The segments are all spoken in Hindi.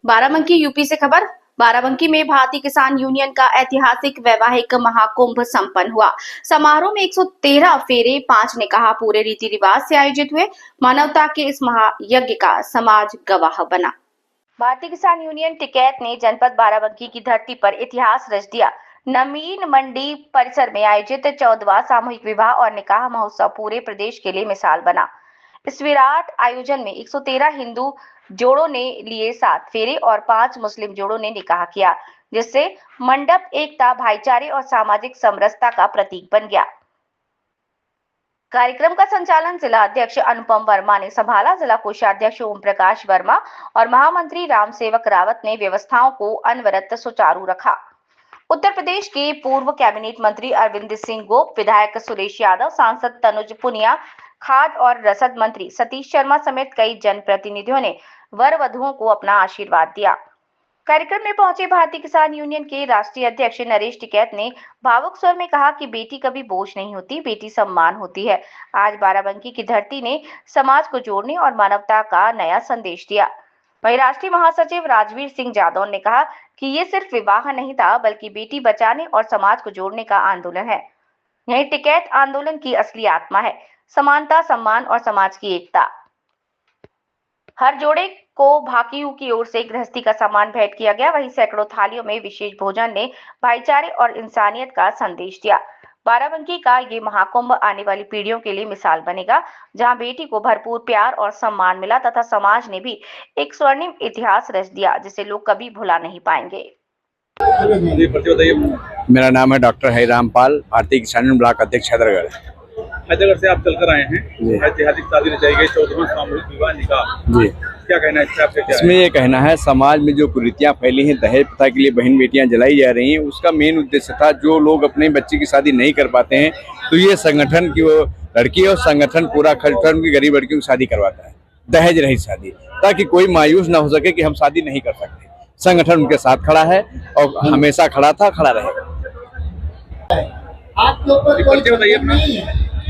बाराबंकी यूपी से खबर। बाराबंकी में भारतीय किसान यूनियन का ऐतिहासिक वैवाहिक महाकुंभ संपन्न हुआ। समारोह में 113 फेरे 5 निकाह पूरे रीति रिवाज से आयोजित हुए। मानवता के इस महायज्ञ का समाज गवाह बना। भारतीय किसान यूनियन टिकैत ने जनपद बाराबंकी की धरती पर इतिहास रच दिया। नवीन मंडी परिसर में आयोजित 14वां सामूहिक विवाह और निकाह महोत्सव पूरे प्रदेश के लिए मिसाल बना। इस विराट आयोजन में 113 हिंदू जोड़ों ने लिए 7 फेरे और 5 मुस्लिम जोड़ों ने निकाह किया, जिससे मंडप एकता, भाईचारे और सामाजिक समरसता का प्रतीक बन गया। कार्यक्रम का संचालन जिला अध्यक्ष अनुपम वर्मा ने संभाला। जिला कोषाध्यक्ष ओम प्रकाश वर्मा और महामंत्री राम सेवक रावत ने व्यवस्थाओं को अनवरत सुचारू रखा। उत्तर प्रदेश के पूर्व कैबिनेट मंत्री अरविंद सिंह गोप, विधायक सुरेश यादव, सांसद तनुज पुनिया, खाद्य और रसद मंत्री सतीश शर्मा समेत कई जनप्रतिनिधियों ने वर वधुओं को अपना आशीर्वाद दिया। कार्यक्रम में पहुंचे भारतीय किसान यूनियन के राष्ट्रीय अध्यक्ष नरेश टिकैत ने भावुक स्वर में कहा कि बेटी कभी बोझ नहीं होती, बेटी सम्मान होती है। आज बाराबंकी की धरती ने समाज को जोड़ने और मानवता का नया संदेश दिया। वहीं राष्ट्रीय महासचिव राजवीर सिंह जादौन ने कहा कि ये सिर्फ विवाह नहीं था, बल्कि बेटी बचाने और समाज को जोड़ने का आंदोलन है। यही टिकैत आंदोलन की असली आत्मा है, समानता, सम्मान और समाज की एकता। हर जोड़े को भाकियों की ओर से गृहस्थी का सामान भेंट किया गया। वहीं सैकड़ों थालियों में विशेष भोजन ने भाईचारे और इंसानियत का संदेश दिया। बाराबंकी का ये महाकुंभ आने वाली पीढ़ियों के लिए मिसाल बनेगा, जहां बेटी को भरपूर प्यार और सम्मान मिला तथा समाज ने भी एक स्वर्णिम इतिहास रच दिया, जिसे लोग कभी भुला नहीं पाएंगे। मेरा नाम है डॉक्टर हरिराम पाल, भारतीय किसान यूनियन ब्लॉक अध्यक्ष हैदराबाद से आप चलकर आए हैं। ऐतिहासिक शादी रचाई गई, 14वां सामूहिक विवाह निकाह। जी, क्या कहना है इससे? इसमें ये कहना है, समाज में जो कुरीतियां फैली हैं, दहेज प्रथा के लिए बहन बेटियां जलाई जा रही हैं, उसका मेन उद्देश्य था जो लोग अपने बच्चे की शादी नहीं कर पाते हैं, तो ये संगठन की वो लड़की और संगठन पूरा खर्च कर उनकी गरीब लड़कियों की शादी करवाता है, दहेज रहित शादी, ताकि कोई मायूस ना हो सके कि हम शादी नहीं कर सकते। संगठन उनके साथ खड़ा है और हमेशा खड़ा था, खड़ा रहेगा।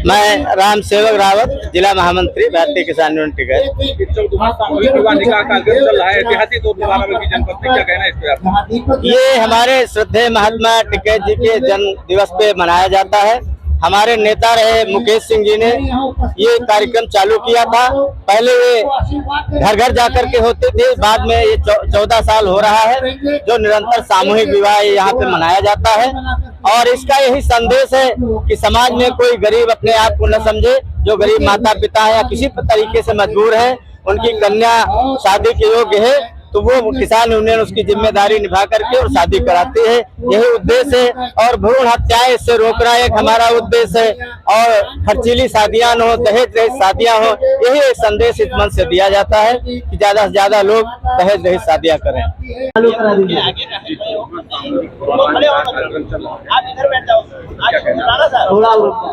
मैं राम सेवक रावत, जिला महामंत्री, भारतीय किसान यूनियन टिकैत। 14वां सामूहिक विवाह निकाह कार्यक्रम चल रहा है, ऐतिहासिक तौर पर बाराबंकी जनपद में, क्या कहना है इस पे? ये हमारे श्रद्धेय महात्मा टिकैत जी के जन्म दिवस पे मनाया जाता है। हमारे नेता रहे मुकेश सिंह जी ने ये कार्यक्रम चालू किया था। पहले ये घर घर जाकर के होते थे, बाद में ये 14 साल हो रहा है जो निरंतर सामूहिक विवाह यहाँ पे मनाया जाता है। और इसका यही संदेश है कि समाज में कोई गरीब अपने आप को न समझे। जो गरीब माता पिता है या किसी तरीके से मजबूर है, उनकी कन्या शादी के योग्य है, तो वो किसान यूनियन उसकी जिम्मेदारी निभा करके और शादी कराती है। यही उद्देश्य है। और भ्रूण हत्याएं इससे रोकना एक हमारा उद्देश्य है। और खर्चीली शादियां न हो, दहेज रहित शादियां हो, यही एक संदेश इस मंच से दिया जाता है कि ज्यादा से ज्यादा लोग दहेज रहित शादियां करें।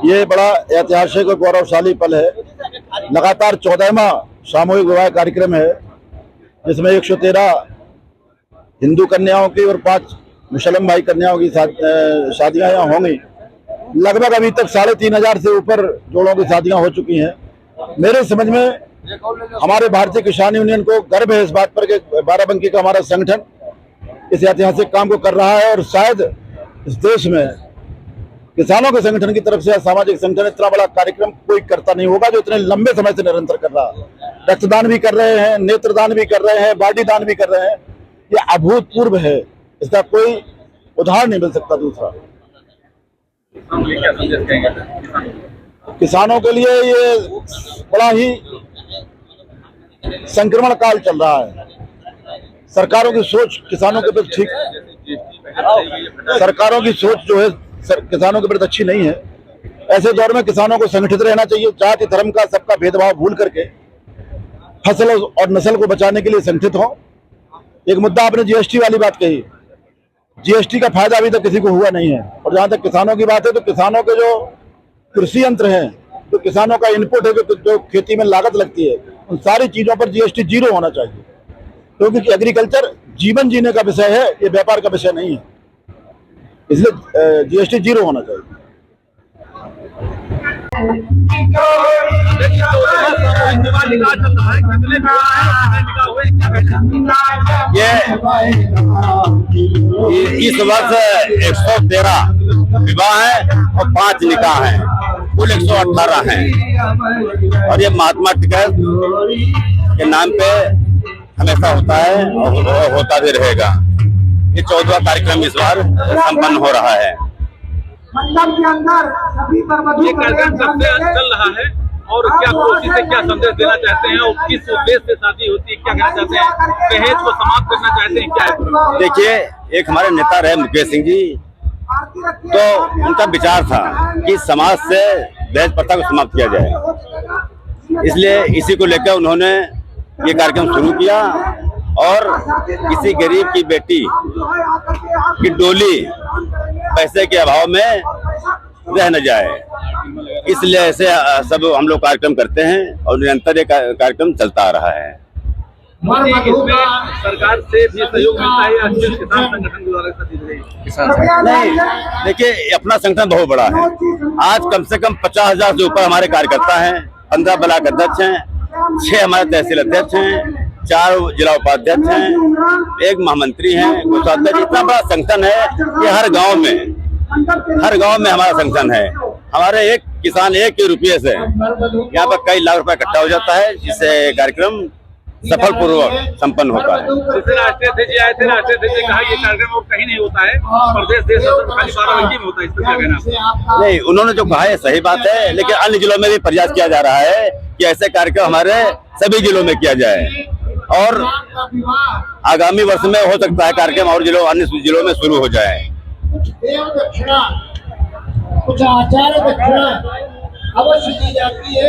ये बड़ा ऐतिहासिक और गौरवशाली पल है। लगातार 14वां सामूहिक विवाह कार्यक्रम है, जिसमें 113 हिंदू कन्याओं की और 5 मुसलमान भाई कन्याओं की शादियां यहाँ होंगी। लगभग अभी तक 3500 से ऊपर जोड़ों की शादियां हो चुकी हैं। मेरे समझ में हमारे भारतीय किसान यूनियन को गर्व है इस बात पर कि बाराबंकी का हमारा संगठन इस ऐतिहासिक काम को कर रहा है। और शायद इस देश में किसानों के संगठन की तरफ से सामाजिक संगठन इतना बड़ा कार्यक्रम कोई करता नहीं होगा जो इतने लंबे समय से निरंतर कर रहा है। रक्तदान भी कर रहे हैं, नेत्रदान भी कर रहे हैं, बॉडी दान भी कर रहे हैं। ये अभूतपूर्व है, इसका कोई उदाहरण नहीं मिल सकता। दूसरा, किसानों के लिए ये बड़ा ही संक्रमण काल चल रहा है। सरकारों की सोच किसानों के प्रति ठीक, सरकारों की सोच जो है किसानों के प्रति अच्छी नहीं है। ऐसे दौर में किसानों को संगठित रहना चाहिए, जाति धर्म का सबका भेदभाव भूल करके फसल और नस्ल को बचाने के लिए संगठित हो। एक मुद्दा आपने जीएसटी वाली बात कही, जीएसटी का फायदा अभी तक किसी को हुआ नहीं है। और जहां तक किसानों की बात है, तो किसानों के जो कृषि यंत्र हैं, जो किसानों का इनपुट है, जो खेती में लागत लगती है, उन सारी चीजों पर जीएसटी 0 होना चाहिए, क्योंकि एग्रीकल्चर जीवन जीने का विषय है, ये व्यापार का विषय नहीं है। इसलिए जीएसटी 0 होना चाहिए। विवाह निकाह चल रहा है, कितने विवाह हैं और कितने निकाह हुए, क्या कहना ये इस वर्ष 113 विवाह है और 5 निकाह हैं, कुल 118 हैं। और ये महात्मा टिकैत के नाम पे हमेशा होता है और होता भी रहेगा। ये 14वां कार्यक्रम इस बार संपन्न हो रहा है। मंडप के अंदर सभी ये कार्यक्रम कब से चल रहा है और क्या कोशिश से क्या संदेश देना चाहते हैं और किस उद्देश्य से शादी होती है, क्या कहना चाहते हैं, दहेज को समाप्त करना चाहते हैं, क्या है? देखिए, एक हमारे नेता रहे मुकेश सिंह जी, तो उनका विचार था कि समाज से दहेज प्रथा को समाप्त किया जाए, इसलिए इसी को लेकर उन्होंने ये कार्यक्रम शुरू किया। और किसी गरीब की बेटी की डोली पैसे के अभाव में रह न जाए, इसलिए ऐसे सब हम लोग कार्यक्रम करते हैं और निरंतर ये कार्यक्रम चलता आ रहा है। इसमें सरकार से भी सहयोग मिलता है या सिर्फ किसान संगठन द्वारा दी गई? नहीं, देखिए, अपना संगठन बहुत बड़ा है। आज कम से कम 50,000 से ऊपर हमारे कार्यकर्ता हैं, 15 ब्लॉक अध्यक्ष हैं, 6 हमारे तहसील अध्यक्ष हैं, 4 जिला उपाध्यक्ष हैं, 1 महामंत्री हैं, कोषाध्यक्ष। इतना बड़ा संगठन है कि हर गांव में हमारा संगठन है। हमारे एक किसान 1 रुपये से यहाँ पर कई लाख रुपए इकट्ठा हो जाता है, जिससे कार्यक्रम सफल पूर्वक संपन्न होता है। जैसे राष्ट्रीय अध्यक्ष जी आए थे, राष्ट्रीय अध्यक्ष ने कहा ये कार्यक्रम और कहीं नहीं होता है, प्रदेश देश खाली बाराबंकी में होता है, इस पर क्या कहना? नहीं, उन्होंने जो कहा है सही बात है, लेकिन अन्य जिलों में भी प्रयास किया जा रहा है कि ऐसे कार्यक्रम हमारे सभी जिलों में किया जाए। और आगामी वर्ष में हो सकता है कार्यक्रम और अन्य जिलों में शुरू हो जाए। कुछ देव दक्षिणा, कुछ आचार्य दक्षिणा अवश्य दी जाती है।